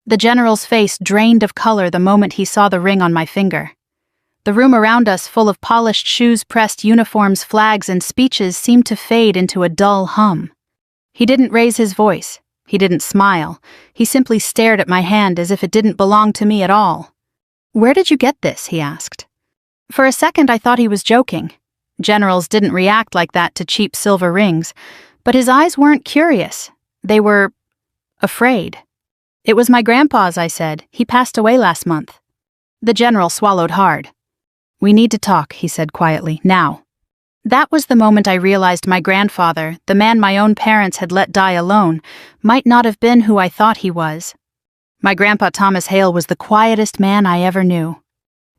The general's face drained of color the moment he saw the ring on my finger. The room around us, full of polished shoes, pressed uniforms, flags, and speeches, seemed to fade into a dull hum. He didn't raise his voice. He didn't smile. He simply stared at my hand as if it didn't belong to me at all. "Where did you get this?" he asked. For a second I thought he was joking. Generals didn't react like that to cheap silver rings, but his eyes weren't curious. They were afraid. "It was my grandpa's," I said. "He passed away last month." The general swallowed hard. "We need to talk," he said quietly, "now." That was the moment I realized my grandfather, the man my own parents had let die alone, might not have been who I thought he was. My grandpa Thomas Hale was the quietest man I ever knew.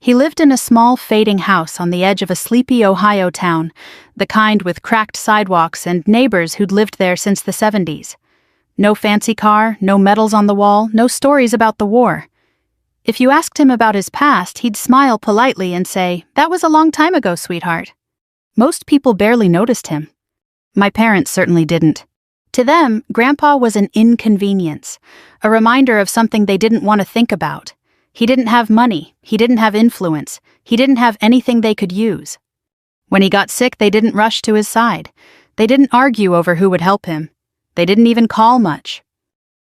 He lived in a small, fading house on the edge of a sleepy Ohio town, the kind with cracked sidewalks and neighbors who'd lived there since the 70s. No fancy car, no medals on the wall, no stories about the war. If you asked him about his past, he'd smile politely and say, "That was a long time ago, sweetheart." Most people barely noticed him. My parents certainly didn't. To them, Grandpa was an inconvenience, a reminder of something they didn't want to think about. He didn't have money, he didn't have influence, he didn't have anything they could use. When he got sick, they didn't rush to his side. They didn't argue over who would help him. They didn't even call much.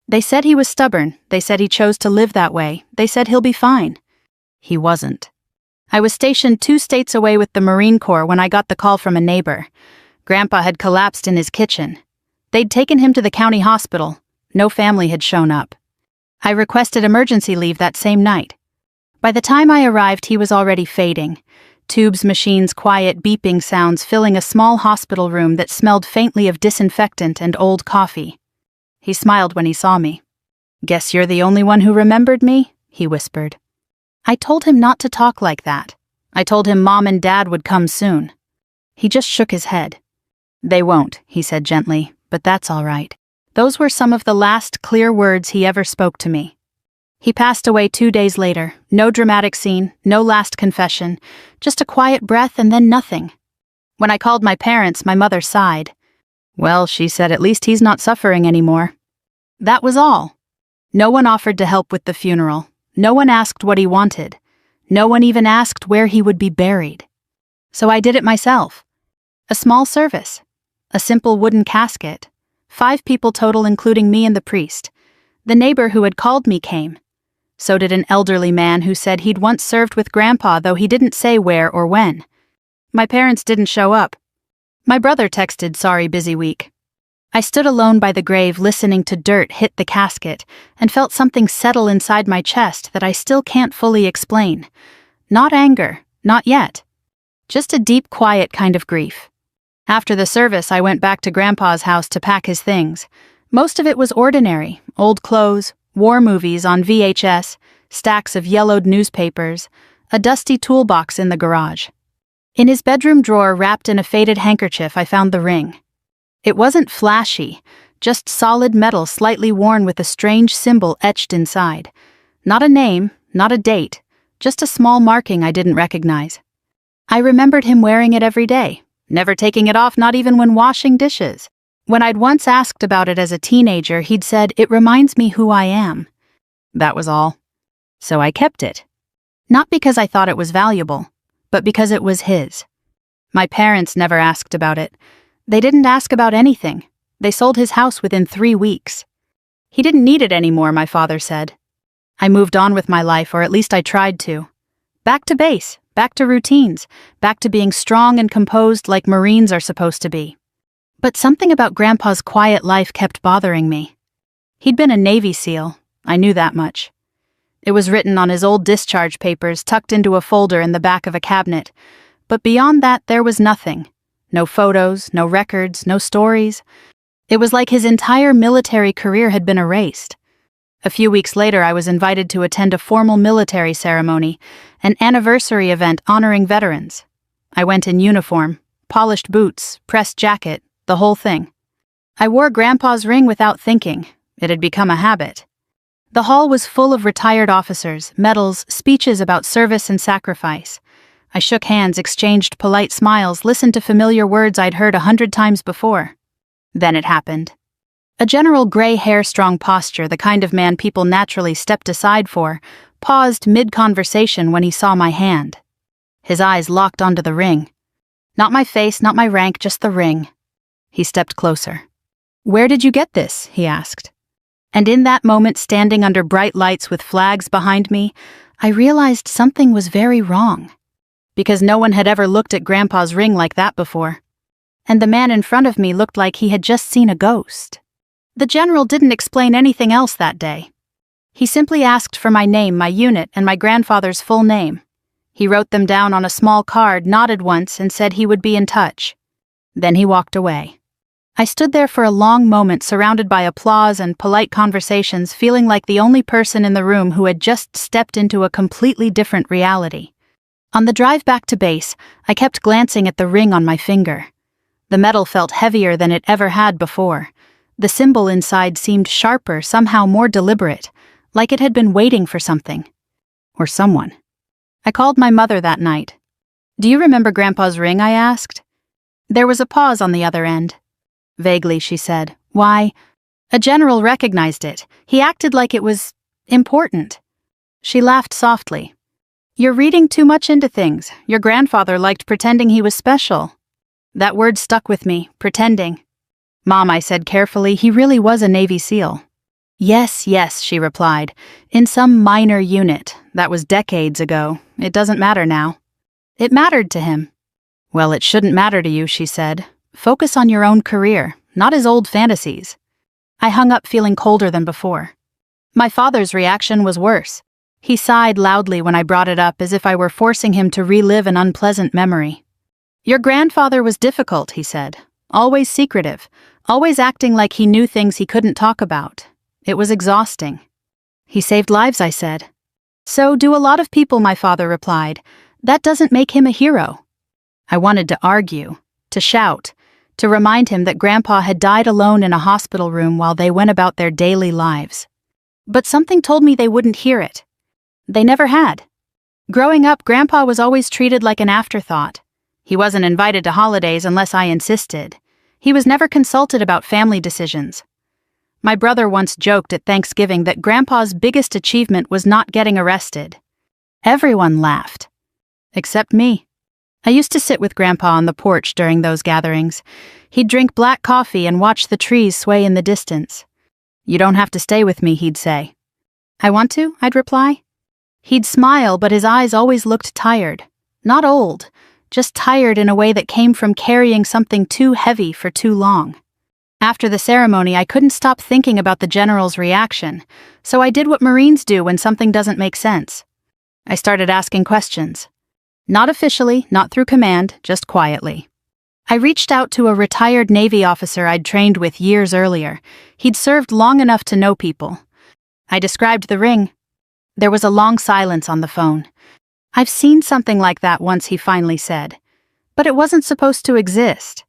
They said he was stubborn, they said he chose to live that way, they said he'll be fine. He wasn't. I was stationed 2 states away with the Marine Corps when I got the call from a neighbor. Grandpa had collapsed in his kitchen. They'd taken him to the county hospital. No family had shown up. I requested emergency leave that same night. By the time I arrived, he was already fading. Tubes, machines, quiet beeping sounds filling a small hospital room that smelled faintly of disinfectant and old coffee. He smiled when he saw me. "Guess you're the only one who remembered me?" he whispered. I told him not to talk like that. I told him Mom and Dad would come soon. He just shook his head. "They won't," he said gently, "but that's all right." Those were some of the last clear words he ever spoke to me. He passed away 2 days later. No dramatic scene, no last confession, just a quiet breath and then nothing. When I called my parents, my mother sighed. "Well," she said, "at least he's not suffering anymore." That was all. No one offered to help with the funeral. No one asked what he wanted. No one even asked where he would be buried. So I did it myself. A small service. A simple wooden casket. 5 people total, including me and the priest. The neighbor who had called me came. So did an elderly man who said he'd once served with Grandpa, though he didn't say where or when. My parents didn't show up. My brother texted, "Sorry, busy week." I stood alone by the grave, listening to dirt hit the casket, and felt something settle inside my chest that I still can't fully explain. Not anger, not yet. Just a deep, quiet kind of grief. After the service, I went back to Grandpa's house to pack his things. Most of it was ordinary: old clothes, war movies on VHS, stacks of yellowed newspapers, a dusty toolbox in the garage. In his bedroom drawer, wrapped in a faded handkerchief, I found the ring. It wasn't flashy, just solid metal slightly worn with a strange symbol etched inside. Not a name, not a date, just a small marking I didn't recognize. I remembered him wearing it every day, never taking it off, not even when washing dishes. When I'd once asked about it as a teenager, he'd said, "It reminds me who I am." That was all. So I kept it. Not because I thought it was valuable, but because it was his. My parents never asked about it. They didn't ask about anything. They sold his house within 3 weeks. He didn't need it anymore, my father said. I moved on with my life, or at least I tried to. Back to base, back to routines, back to being strong and composed like Marines are supposed to be. But something about Grandpa's quiet life kept bothering me. He'd been a Navy SEAL, I knew that much. It was written on his old discharge papers tucked into a folder in the back of a cabinet, but beyond that there was nothing. No photos, no records, no stories. It was like his entire military career had been erased. A few weeks later, I was invited to attend a formal military ceremony, an anniversary event honoring veterans. I went in uniform, polished boots, pressed jacket, the whole thing. I wore Grandpa's ring without thinking. It had become a habit. The hall was full of retired officers, medals, speeches about service and sacrifice. I shook hands, exchanged polite smiles, listened to familiar words I'd heard 100 times before. Then it happened. A general gray hair, strong posture, the kind of man people naturally stepped aside for, paused mid-conversation when he saw my hand. His eyes locked onto the ring. Not my face, not my rank, just the ring. He stepped closer. "Where did you get this?" he asked. And in that moment, standing under bright lights with flags behind me, I realized something was very wrong. Because no one had ever looked at Grandpa's ring like that before. And the man in front of me looked like he had just seen a ghost. The general didn't explain anything else that day. He simply asked for my name, my unit, and my grandfather's full name. He wrote them down on a small card, nodded once, and said he would be in touch. Then he walked away. I stood there for a long moment, surrounded by applause and polite conversations, feeling like the only person in the room who had just stepped into a completely different reality. On the drive back to base, I kept glancing at the ring on my finger. The metal felt heavier than it ever had before. The symbol inside seemed sharper, somehow more deliberate, like it had been waiting for something. Or someone. I called my mother that night. "Do you remember Grandpa's ring?" I asked. There was a pause on the other end. Vaguely, she said. "Why?" A general recognized it. He acted like it was important. She laughed softly. "You're reading too much into things. Your grandfather liked pretending he was special." That word stuck with me, pretending. "Mom," I said carefully, "he really was a Navy SEAL." "Yes, yes," she replied. "In some minor unit. That was decades ago. It doesn't matter now." It mattered to him. "Well, it shouldn't matter to you," she said. "Focus on your own career, not his old fantasies." I hung up feeling colder than before. My father's reaction was worse. He sighed loudly when I brought it up, as if I were forcing him to relive an unpleasant memory. "Your grandfather was difficult," he said. "Always secretive, always acting like he knew things he couldn't talk about. It was exhausting." "He saved lives," I said. "So do a lot of people," my father replied. "That doesn't make him a hero." I wanted to argue, to shout, to remind him that Grandpa had died alone in a hospital room while they went about their daily lives. But something told me they wouldn't hear it. They never had. Growing up, Grandpa was always treated like an afterthought. He wasn't invited to holidays unless I insisted. He was never consulted about family decisions. My brother once joked at Thanksgiving that Grandpa's biggest achievement was not getting arrested. Everyone laughed. Except me. I used to sit with Grandpa on the porch during those gatherings. He'd drink black coffee and watch the trees sway in the distance. "You don't have to stay with me," he'd say. "I want to," I'd reply. He'd smile, but his eyes always looked tired. Not old, just tired in a way that came from carrying something too heavy for too long. After the ceremony, I couldn't stop thinking about the general's reaction, so I did what Marines do when something doesn't make sense. I started asking questions. Not officially, not through command, just quietly. I reached out to a retired Navy officer I'd trained with years earlier. He'd served long enough to know people. I described the ring. There was a long silence on the phone. "I've seen something like that once," he finally said. "But it wasn't supposed to exist."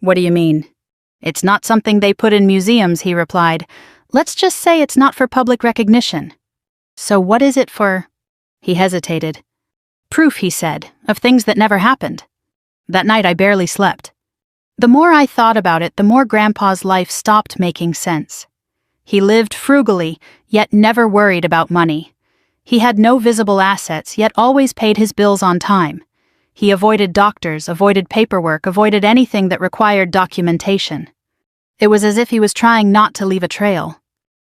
"What do you mean?" "It's not something they put in museums," he replied. "Let's just say it's not for public recognition." "So what is it for?" He hesitated. "Proof," he said, "of things that never happened." That night I barely slept. The more I thought about it, the more Grandpa's life stopped making sense. He lived frugally, yet never worried about money. He had no visible assets, yet always paid his bills on time. He avoided doctors, avoided paperwork, avoided anything that required documentation. It was as if he was trying not to leave a trail.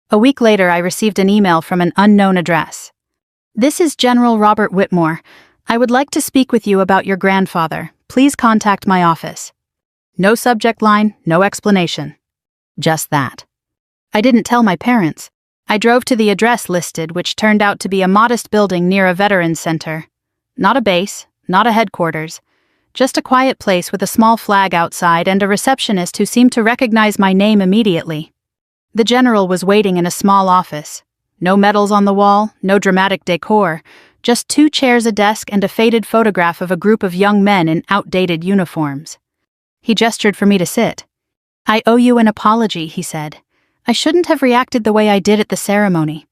A week later, I received an email from an unknown address. "This is General Robert Whitmore. I would like to speak with you about your grandfather. Please contact my office." No subject line, no explanation. Just that. I didn't tell my parents. I drove to the address listed, which turned out to be a modest building near a veterans center. Not a base, not a headquarters. Just a quiet place with a small flag outside and a receptionist who seemed to recognize my name immediately. The general was waiting in a small office. No medals on the wall, no dramatic decor, just 2 chairs, a desk, and a faded photograph of a group of young men in outdated uniforms. He gestured for me to sit. "I owe you an apology," he said. "I shouldn't have reacted the way I did at the ceremony."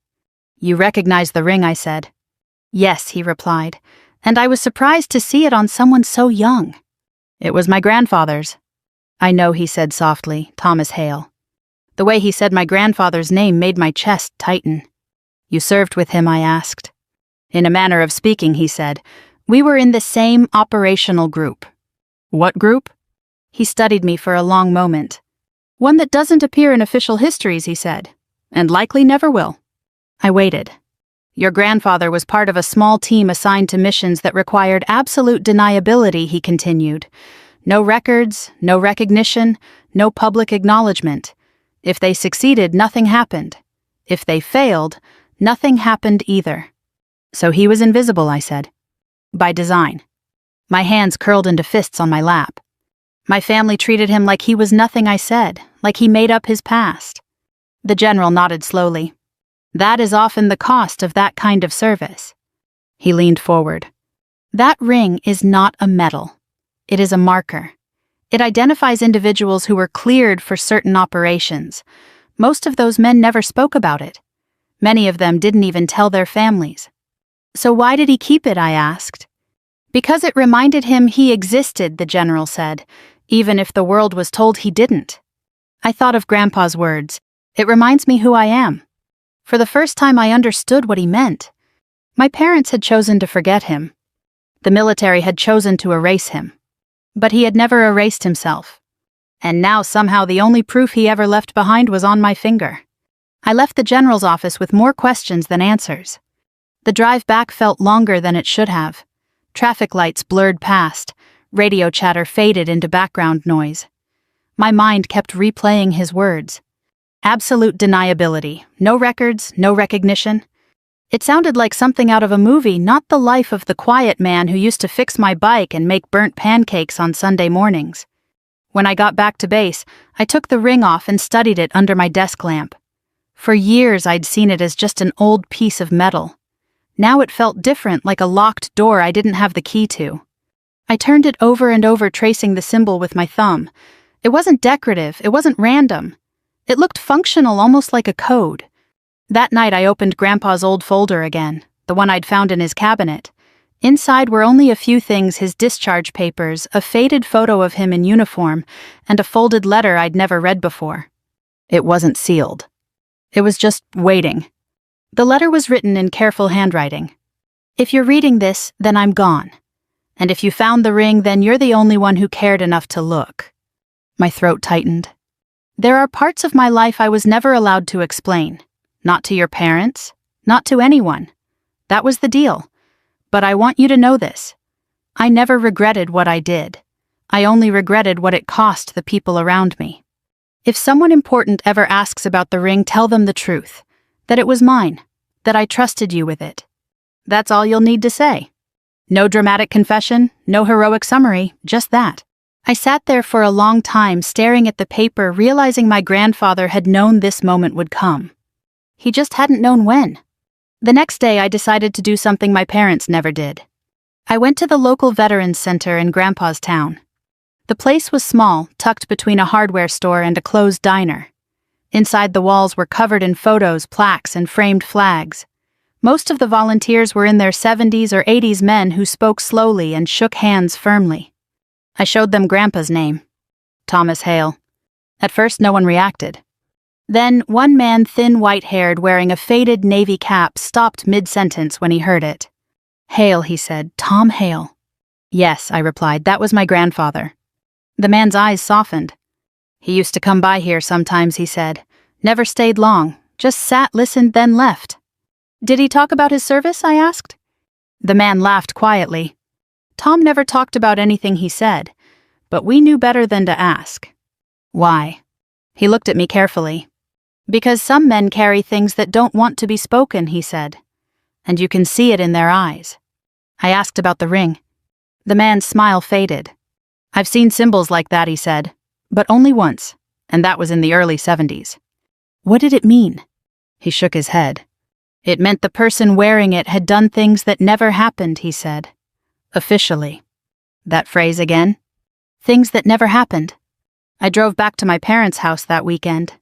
"You recognize the ring," I said. "Yes," he replied, "and I was surprised to see it on someone so young." "It was my grandfather's." "I know," he said softly, "Thomas Hale." The way he said my grandfather's name made my chest tighten. "You served with him?" I asked. "In a manner of speaking," he said. "We were in the same operational group." "What group?" He studied me for a long moment. "One that doesn't appear in official histories," he said, "and likely never will." I waited. "Your grandfather was part of a small team assigned to missions that required absolute deniability," he continued. "No records, no recognition, no public acknowledgement. If they succeeded, nothing happened. If they failed, nothing happened either." "So he was invisible," I said. "By design." My hands curled into fists on my lap. "My family treated him like he was nothing," I said, "like he made up his past." The general nodded slowly. "That is often the cost of that kind of service." He leaned forward. "That ring is not a medal. It is a marker. It identifies individuals who were cleared for certain operations. Most of those men never spoke about it. Many of them didn't even tell their families." "So why did he keep it?" I asked. "Because it reminded him he existed," the general said, "even if the world was told he didn't." I thought of Grandpa's words. "It reminds me who I am." For the first time I understood what he meant. My parents had chosen to forget him. The military had chosen to erase him. But he had never erased himself. And now somehow the only proof he ever left behind was on my finger. I left the general's office with more questions than answers. The drive back felt longer than it should have. Traffic lights blurred past. Radio chatter faded into background noise. My mind kept replaying his words. Absolute deniability. No records, no recognition. It sounded like something out of a movie, not the life of the quiet man who used to fix my bike and make burnt pancakes on Sunday mornings. When I got back to base, I took the ring off and studied it under my desk lamp. For years I'd seen it as just an old piece of metal. Now it felt different, like a locked door I didn't have the key to. I turned it over and over, tracing the symbol with my thumb. It wasn't decorative, it wasn't random. It looked functional, almost like a code. That night I opened Grandpa's old folder again, the one I'd found in his cabinet. Inside were only a few things: his discharge papers, a faded photo of him in uniform, and a folded letter I'd never read before. It wasn't sealed. It was just waiting. The letter was written in careful handwriting. "If you're reading this, then I'm gone. And if you found the ring, then you're the only one who cared enough to look." My throat tightened. "There are parts of my life I was never allowed to explain. Not to your parents, not to anyone. That was the deal. But I want you to know this. I never regretted what I did. I only regretted what it cost the people around me. If someone important ever asks about the ring, tell them the truth. That it was mine. That I trusted you with it. That's all you'll need to say. No dramatic confession, no heroic summary, just that." I sat there for a long time, staring at the paper, realizing my grandfather had known this moment would come. He just hadn't known when. The next day I decided to do something my parents never did. I went to the local veterans center in Grandpa's town. The place was small, tucked between a hardware store and a closed diner. Inside, the walls were covered in photos, plaques, and framed flags. Most of the volunteers were in their 70s or 80s men who spoke slowly and shook hands firmly. I showed them Grandpa's name, Thomas Hale. At first, no one reacted. Then, one man, thin, white-haired, wearing a faded navy cap, stopped mid-sentence when he heard it. "Hale," he said. "Tom Hale." "Yes," I replied. "That was my grandfather." The man's eyes softened. "He used to come by here sometimes," he said. "Never stayed long. Just sat, listened, then left." "Did he talk about his service?" I asked. The man laughed quietly. "Tom never talked about anything," he said, "but we knew better than to ask." "Why?" He looked at me carefully. "Because some men carry things that don't want to be spoken," he said. "And you can see it in their eyes." I asked about the ring. The man's smile faded. "I've seen symbols like that," he said, "but only once, and that was in the early 70s. "What did it mean?" He shook his head. "It meant the person wearing it had done things that never happened," he said. "Officially." That phrase again? Things that never happened. I drove back to my parents' house that weekend.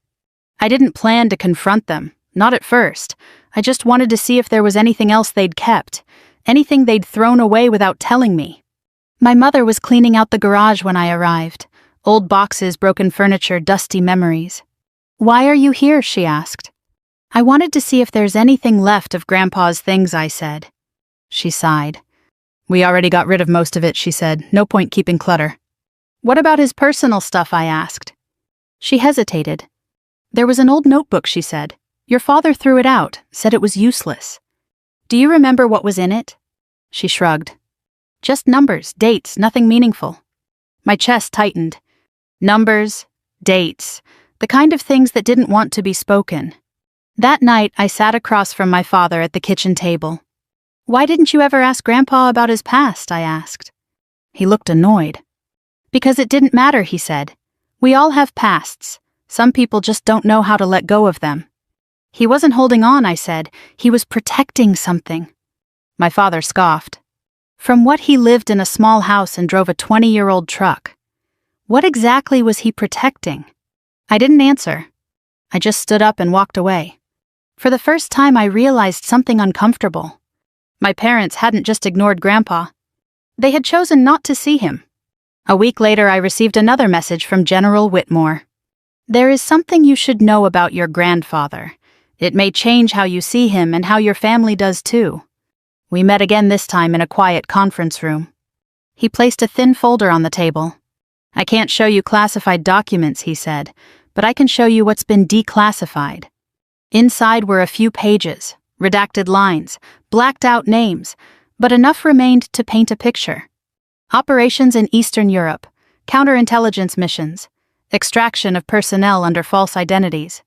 I didn't plan to confront them, not at first. I just wanted to see if there was anything else they'd kept, anything they'd thrown away without telling me. My mother was cleaning out the garage when I arrived. Old boxes, broken furniture, dusty memories. "Why are you here?" she asked. "I wanted to see if there's anything left of Grandpa's things," I said. She sighed. "We already got rid of most of it," she said. "No point keeping clutter." "What about his personal stuff?" I asked. She hesitated. "There was an old notebook," she said. "Your father threw it out, said it was useless. Do you remember what was in it?" She shrugged. "Just numbers, dates, nothing meaningful." My chest tightened. Numbers, dates, the kind of things that didn't want to be spoken. That night, I sat across from my father at the kitchen table. "Why didn't you ever ask Grandpa about his past?" I asked. He looked annoyed. "Because it didn't matter," he said. "We all have pasts. Some people just don't know how to let go of them." "He wasn't holding on," I said. "He was protecting something." My father scoffed. From what he lived in a small house and drove a 20-year-old truck. What exactly was he protecting? I didn't answer. I just stood up and walked away. For the first time, I realized something uncomfortable. My parents hadn't just ignored Grandpa. They had chosen not to see him. A week later, I received another message from General Whitmore. "There is something you should know about your grandfather. It may change how you see him and how your family does too." We met again, this time in a quiet conference room. He placed a thin folder on the table. "I can't show you classified documents," he said, "but I can show you what's been declassified." Inside were a few pages, redacted lines, blacked-out names, but enough remained to paint a picture. Operations in Eastern Europe, counterintelligence missions, extraction of personnel under false identities.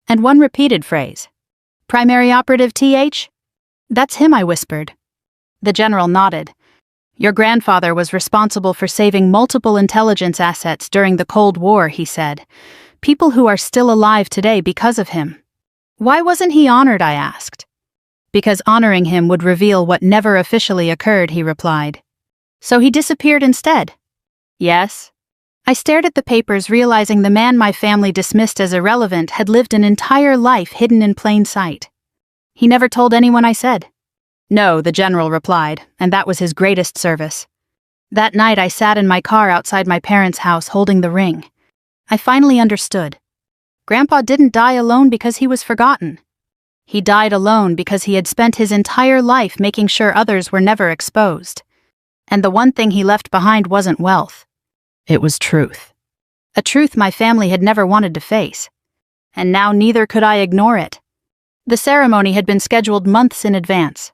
And one repeated phrase. "Primary operative TH?" "That's him," I whispered. The general nodded. "Your grandfather was responsible for saving multiple intelligence assets during the Cold War," he said. "People who are still alive today because of him." "Why wasn't he honored?" I asked. "Because honoring him would reveal what never officially occurred," he replied. "So he disappeared instead?" "Yes." I stared at the papers, realizing the man my family dismissed as irrelevant had lived an entire life hidden in plain sight. "He never told anyone?" I said. "No," the general replied, and that was his greatest service. That night I sat in my car outside my parents' house holding the ring. I finally understood. Grandpa didn't die alone because he was forgotten. He died alone because he had spent his entire life making sure others were never exposed. And the one thing he left behind wasn't wealth. It was truth. A truth my family had never wanted to face. And now neither could I ignore it. The ceremony had been scheduled months in advance.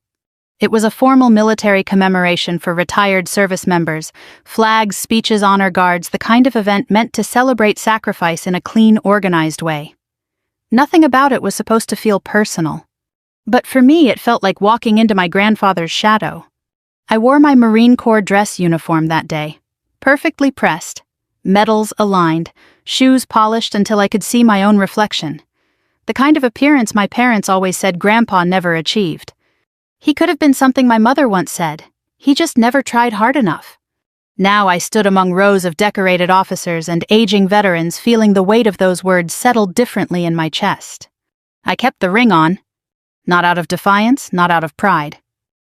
It was a formal military commemoration for retired service members, flags, speeches, honor guards, the kind of event meant to celebrate sacrifice in a clean, organized way. Nothing about it was supposed to feel personal. But for me, it felt like walking into my grandfather's shadow. I wore my Marine Corps dress uniform that day, perfectly pressed, medals aligned, shoes polished until I could see my own reflection. The kind of appearance my parents always said Grandpa never achieved. He could have been something my mother once said. He just never tried hard enough. Now I stood among rows of decorated officers and aging veterans, feeling the weight of those words settled differently in my chest. I kept the ring on. Not out of defiance, not out of pride.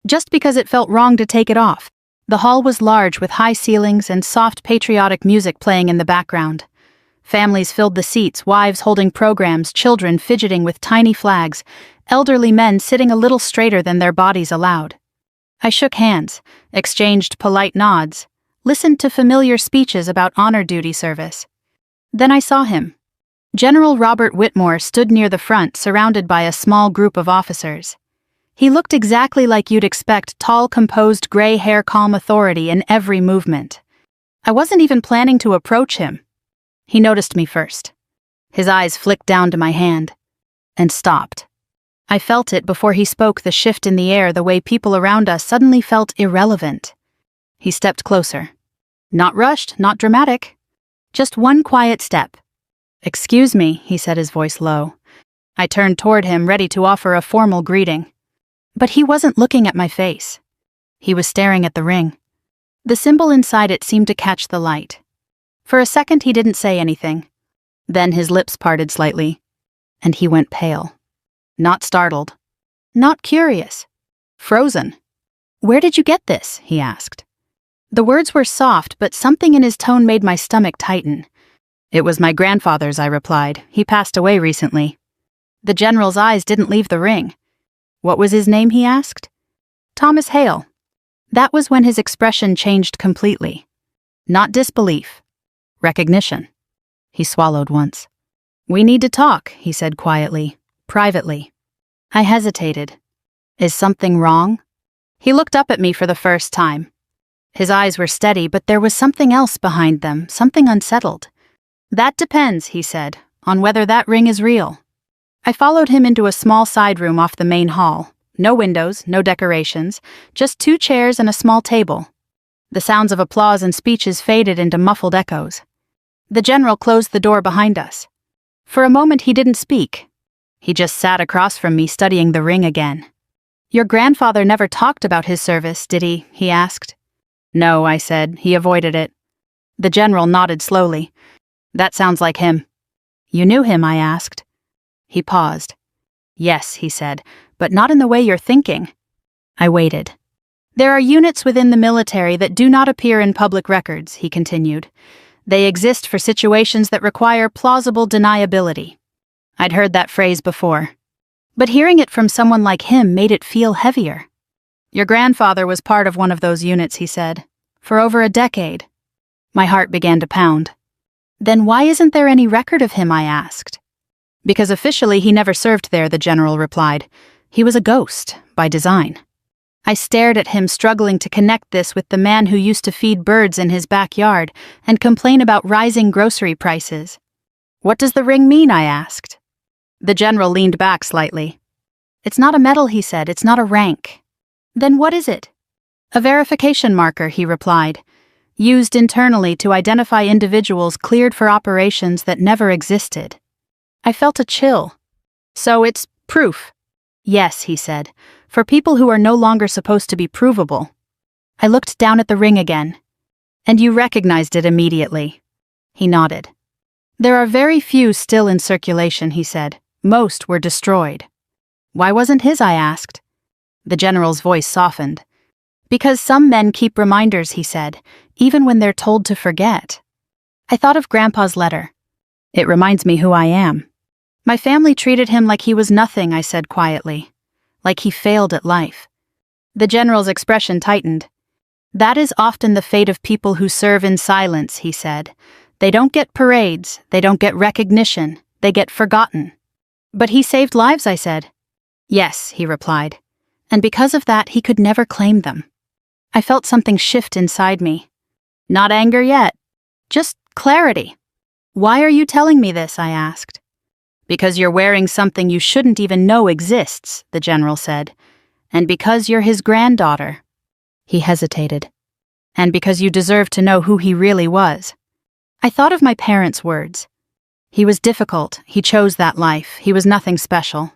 Just because it felt wrong to take it off. The hall was large with high ceilings and soft patriotic music playing in the background. Families filled the seats, wives holding programs, children fidgeting with tiny flags, elderly men sitting a little straighter than their bodies allowed. I shook hands, exchanged polite nods, listened to familiar speeches about honor duty service. Then I saw him. General Robert Whitmore stood near the front, surrounded by a small group of officers. He looked exactly like you'd expect tall, composed, gray hair, calm authority in every movement. I wasn't even planning to approach him. He noticed me first. His eyes flicked down to my hand, and stopped. I felt it before he spoke, the shift in the air, the way people around us suddenly felt irrelevant. He stepped closer. Not rushed, not dramatic. Just one quiet step. "Excuse me," he said, his voice low. I turned toward him, ready to offer a formal greeting. But he wasn't looking at my face. He was staring at the ring. The symbol inside it seemed to catch the light. For a second he didn't say anything. Then his lips parted slightly, and he went pale. Not startled. Not curious. Frozen. "Where did you get this?" he asked. The words were soft, but something in his tone made my stomach tighten. It was my grandfather's, I replied. He passed away recently. The general's eyes didn't leave the ring. What was his name, he asked. Thomas Hale. That was when his expression changed completely. Not disbelief. Recognition. He swallowed once. We need to talk, he said quietly, privately. I hesitated. Is something wrong? He looked up at me for the first time. His eyes were steady, but there was something else behind them, something unsettled. That depends, he said, on whether that ring is real. I followed him into a small side room off the main hall. No windows, no decorations, just 2 chairs and a small table. The sounds of applause and speeches faded into muffled echoes. The general closed the door behind us. For a moment he didn't speak. He just sat across from me studying the ring again. Your grandfather never talked about his service, did he? He asked. No, I said. He avoided it. The general nodded slowly. That sounds like him. You knew him, I asked. He paused. Yes, he said, but not in the way you're thinking. I waited. There are units within the military that do not appear in public records, he continued. They exist for situations that require plausible deniability. I'd heard that phrase before. But hearing it from someone like him made it feel heavier. Your grandfather was part of one of those units, he said, for over a decade. My heart began to pound. Then why isn't there any record of him, I asked. Because officially he never served there, the general replied. He was a ghost, by design. I stared at him, struggling to connect this with the man who used to feed birds in his backyard and complain about rising grocery prices. What does the ring mean, I asked. The general leaned back slightly. It's not a medal, he said, it's not a rank. Then what is it? A verification marker, he replied, used internally to identify individuals cleared for operations that never existed. I felt a chill. So it's proof. Yes, he said, for people who are no longer supposed to be provable. I looked down at the ring again. And you recognized it immediately. He nodded. There are very few still in circulation, he said. Most were destroyed. Why wasn't his, I asked. The general's voice softened. Because some men keep reminders, he said, even when they're told to forget. I thought of Grandpa's letter. It reminds me who I am. My family treated him like he was nothing, I said quietly. Like he failed at life. The general's expression tightened. That is often the fate of people who serve in silence, he said. They don't get parades, they don't get recognition, they get forgotten. But he saved lives, I said. Yes, he replied. And because of that, he could never claim them. I felt something shift inside me. Not anger yet. Just clarity. Why are you telling me this, I asked. Because you're wearing something you shouldn't even know exists, the general said. And because you're his granddaughter. He hesitated. And because you deserve to know who he really was. I thought of my parents' words. He was difficult, he chose that life, he was nothing special.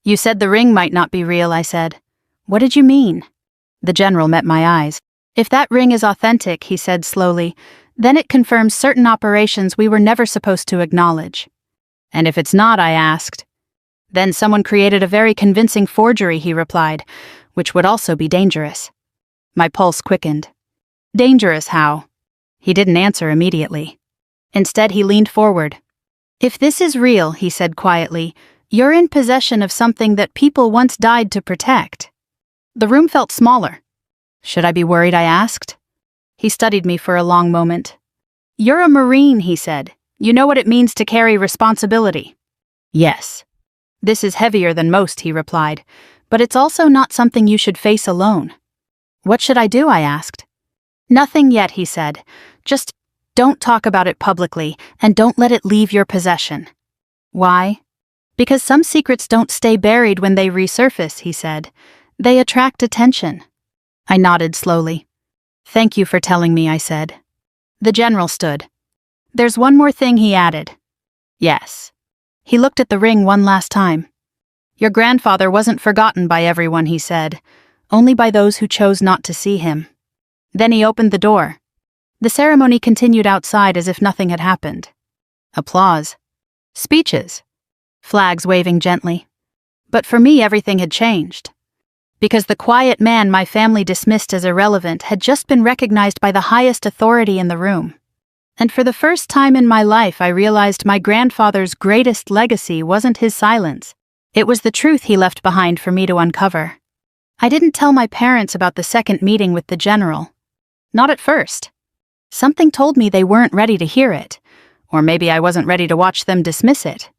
You said the ring might not be real, I said. What did you mean? The general met my eyes. If that ring is authentic, he said slowly, then it confirms certain operations we were never supposed to acknowledge. And if it's not, I asked. Then someone created a very convincing forgery, he replied, which would also be dangerous. My pulse quickened. Dangerous how? He didn't answer immediately. Instead, he leaned forward. If this is real, he said quietly, you're in possession of something that people once died to protect. The room felt smaller. Should I be worried, I asked. He studied me for a long moment. You're a Marine, he said. You know what it means to carry responsibility. Yes. This is heavier than most, he replied, but it's also not something you should face alone. What should I do, I asked. Nothing yet, he said. Just don't talk about it publicly and don't let it leave your possession. Why? Because some secrets don't stay buried when they resurface, he said. They attract attention. I nodded slowly. Thank you for telling me, I said. The general stood. There's one more thing, he added. Yes. He looked at the ring one last time. Your grandfather wasn't forgotten by everyone, he said, only by those who chose not to see him. Then he opened the door. The ceremony continued outside as if nothing had happened. Applause. Speeches. Flags waving gently. But for me, everything had changed. Because the quiet man my family dismissed as irrelevant had just been recognized by the highest authority in the room. And for the first time in my life, I realized my grandfather's greatest legacy wasn't his silence. It was the truth he left behind for me to uncover. I didn't tell my parents about the second meeting with the general. Not at first. Something told me they weren't ready to hear it, or maybe I wasn't ready to watch them dismiss it.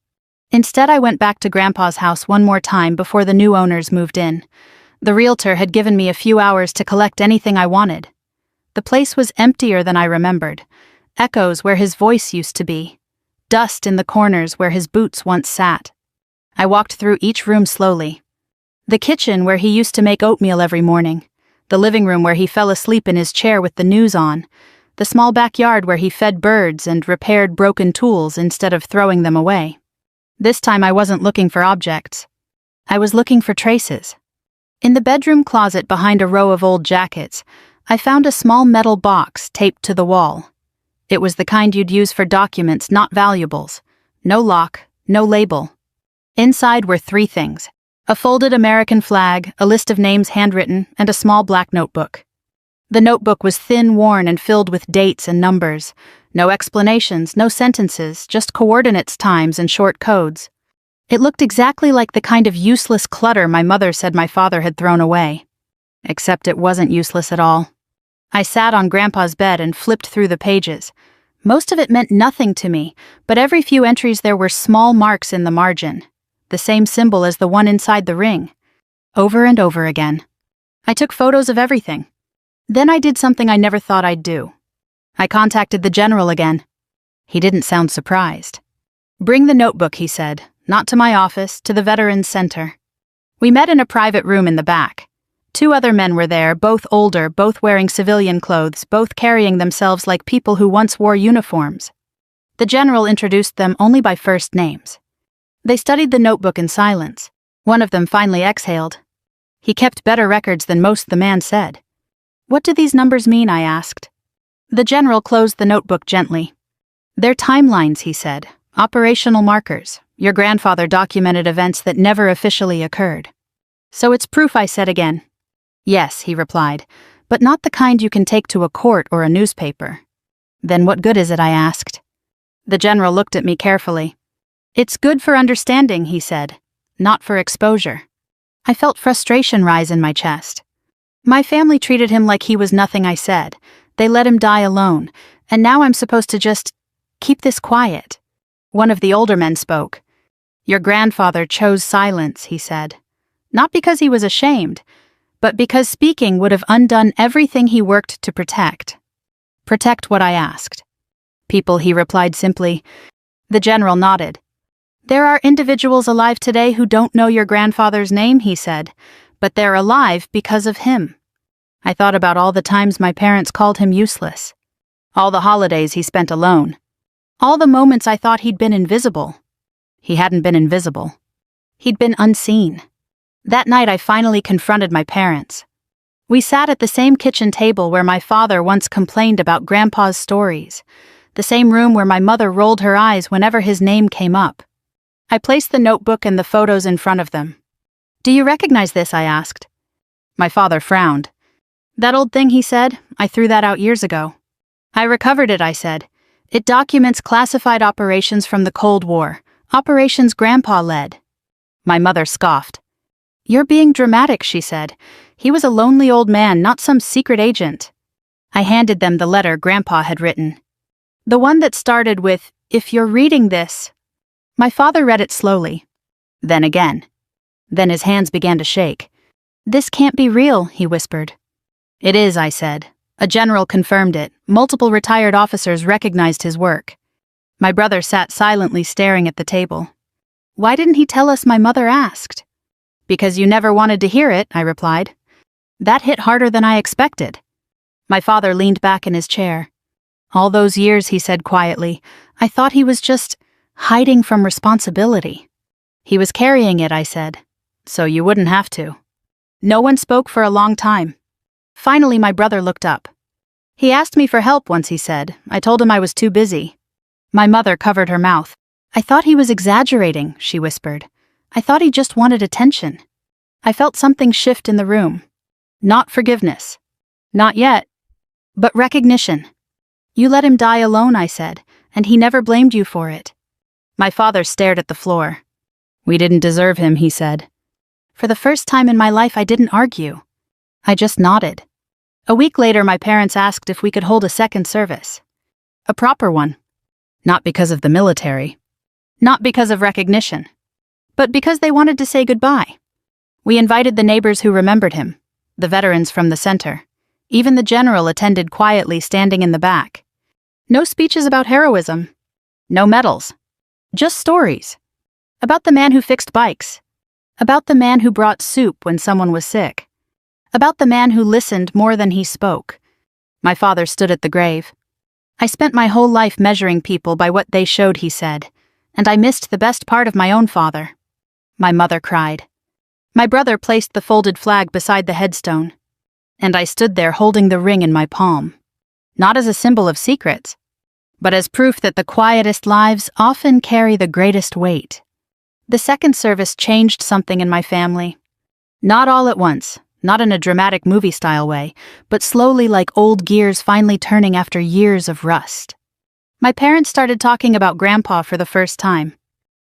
Instead, I went back to Grandpa's house one more time before the new owners moved in. The realtor had given me a few hours to collect anything I wanted. The place was emptier than I remembered. Echoes where his voice used to be. Dust in the corners where his boots once sat. I walked through each room slowly. The kitchen where he used to make oatmeal every morning. The living room where he fell asleep in his chair with the news on. The small backyard where he fed birds and repaired broken tools instead of throwing them away. This time I wasn't looking for objects. I was looking for traces. In the bedroom closet behind a row of old jackets, I found a small metal box taped to the wall. It was the kind you'd use for documents, not valuables. No lock, no label. Inside were 3 things: a folded American flag, a list of names handwritten, and a small black notebook. The notebook was thin, worn, and filled with dates and numbers. No explanations, no sentences, just coordinates, times, and short codes. It looked exactly like the kind of useless clutter my mother said my father had thrown away. Except it wasn't useless at all. I sat on Grandpa's bed and flipped through the pages. Most of it meant nothing to me, but every few entries there were small marks in the margin. The same symbol as the one inside the ring. Over and over again. I took photos of everything. Then I did something I never thought I'd do. I contacted the general again. He didn't sound surprised. "Bring the notebook," he said, "not to my office, to the Veterans Center." We met in a private room in the back. 2 other men were there, both older, both wearing civilian clothes, both carrying themselves like people who once wore uniforms. The general introduced them only by first names. They studied the notebook in silence. One of them finally exhaled. He kept better records than most, the man said. "What do these numbers mean?" I asked. The general closed the notebook gently. "They're timelines," he said. "Operational markers. Your grandfather documented events that never officially occurred." "So it's proof," I said again. "Yes," he replied, "but not the kind you can take to a court or a newspaper." "Then what good is it?" I asked. The general looked at me carefully. "It's good for understanding," he said, "not for exposure." I felt frustration rise in my chest. My family treated him like he was nothing, I said. They let him die alone, and now I'm supposed to just keep this quiet. One of the older men spoke. "Your grandfather chose silence," he said. "Not because he was ashamed, but because speaking would have undone everything he worked to protect." "Protect what?" I asked. "People," he replied simply. The general nodded. "There are individuals alive today who don't know your grandfather's name," he said, "but they're alive because of him." I thought about all the times my parents called him useless. All the holidays he spent alone. All the moments I thought he'd been invisible. He hadn't been invisible. He'd been unseen. That night I finally confronted my parents. We sat at the same kitchen table where my father once complained about Grandpa's stories, the same room where my mother rolled her eyes whenever his name came up. I placed the notebook and the photos in front of them. "Do you recognize this?" I asked. My father frowned. "That old thing," he said, "I threw that out years ago." "I recovered it," I said. "It documents classified operations from the Cold War, operations Grandpa led." My mother scoffed. "You're being dramatic," she said. "He was a lonely old man, not some secret agent." I handed them the letter Grandpa had written. The one that started with, "If you're reading this." My father read it slowly. Then again. Then his hands began to shake. "This can't be real," he whispered. "It is," I said. A general confirmed it. Multiple retired officers recognized his work. My brother sat silently staring at the table. "Why didn't he tell us?" my mother asked. "Because you never wanted to hear it," I replied. That hit harder than I expected. My father leaned back in his chair. "All those years," he said quietly, "I thought he was just hiding from responsibility." "He was carrying it," I said. "So you wouldn't have to." No one spoke for a long time. Finally, my brother looked up. "He asked me for help once," he said. "I told him I was too busy." My mother covered her mouth. "I thought he was exaggerating," she whispered. "I thought he just wanted attention." I felt something shift in the room. Not forgiveness. Not yet. But recognition. You let him die alone, I said, and he never blamed you for it. My father stared at the floor. We didn't deserve him, he said. For the first time in my life, I didn't argue. I just nodded. A week later, my parents asked if we could hold a second service. A proper one. Not because of the military. Not because of recognition. But because they wanted to say goodbye. We invited the neighbors who remembered him, the veterans from the center. Even the general attended quietly, standing in the back. No speeches about heroism. No medals. Just stories. About the man who fixed bikes. About the man who brought soup when someone was sick. About the man who listened more than he spoke. My father stood at the grave. I spent my whole life measuring people by what they showed, he said, and I missed the best part of my own father. My mother cried. My brother placed the folded flag beside the headstone, and I stood there holding the ring in my palm, not as a symbol of secrets, but as proof that the quietest lives often carry the greatest weight. The second service changed something in my family. Not all at once, not in a dramatic movie-style way, but slowly, like old gears finally turning after years of rust. My parents started talking about Grandpa for the first time.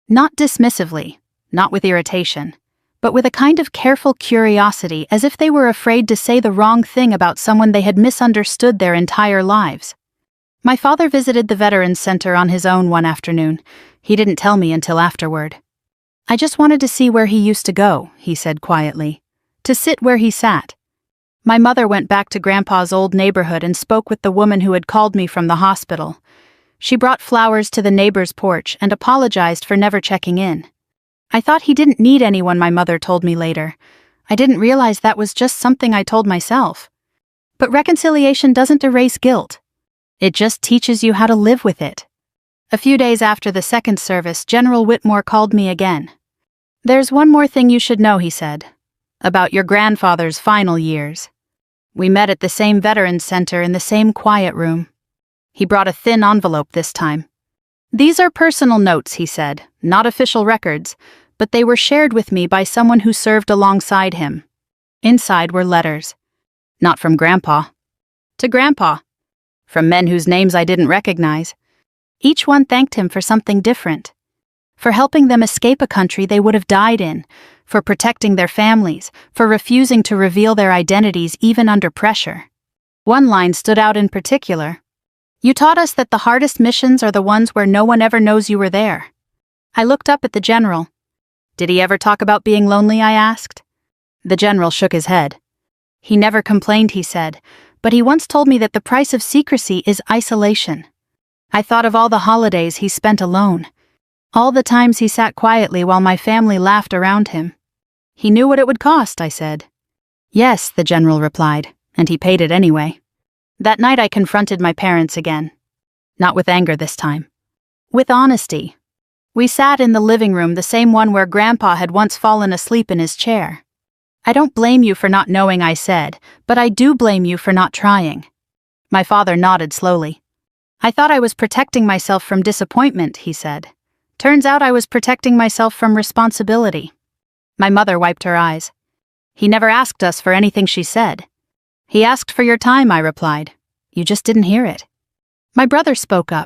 Not dismissively, not with irritation, but with a kind of careful curiosity, as if they were afraid to say the wrong thing about someone they had misunderstood their entire lives. My father visited the Veterans Center on his own one afternoon. He didn't tell me until afterward. I just wanted to see where he used to go, he said quietly. To sit where he sat. My mother went back to Grandpa's old neighborhood and spoke with the woman who had called me from the hospital. She brought flowers to the neighbor's porch and apologized for never checking in. I thought he didn't need anyone, my mother told me later. I didn't realize that was just something I told myself. But reconciliation doesn't erase guilt. It just teaches you how to live with it. A few days after the second service, General Whitmore called me again. There's one more thing you should know, he said. About your grandfather's final years. We met at the same Veterans Center in the same quiet room. He brought a thin envelope this time. These are personal notes, he said, not official records, but they were shared with me by someone who served alongside him. Inside were letters. Not from Grandpa. To Grandpa. From men whose names I didn't recognize. Each one thanked him for something different. For helping them escape a country they would have died in, for protecting their families, for refusing to reveal their identities even under pressure. One line stood out in particular. You taught us that the hardest missions are the ones where no one ever knows you were there. I looked up at the general. Did he ever talk about being lonely, I asked. The general shook his head. He never complained, he said, but he once told me that the price of secrecy is isolation. I thought of all the holidays he spent alone. All the times he sat quietly while my family laughed around him. He knew what it would cost, I said. Yes, the general replied, and he paid it anyway. That night I confronted my parents again. Not with anger this time. With honesty. We sat in the living room, the same one where Grandpa had once fallen asleep in his chair. I don't blame you for not knowing, I said, but I do blame you for not trying. My father nodded slowly. I thought I was protecting myself from disappointment, he said. Turns out I was protecting myself from responsibility. My mother wiped her eyes. He never asked us for anything, she said. He asked for your time, I replied. You just didn't hear it. My brother spoke up.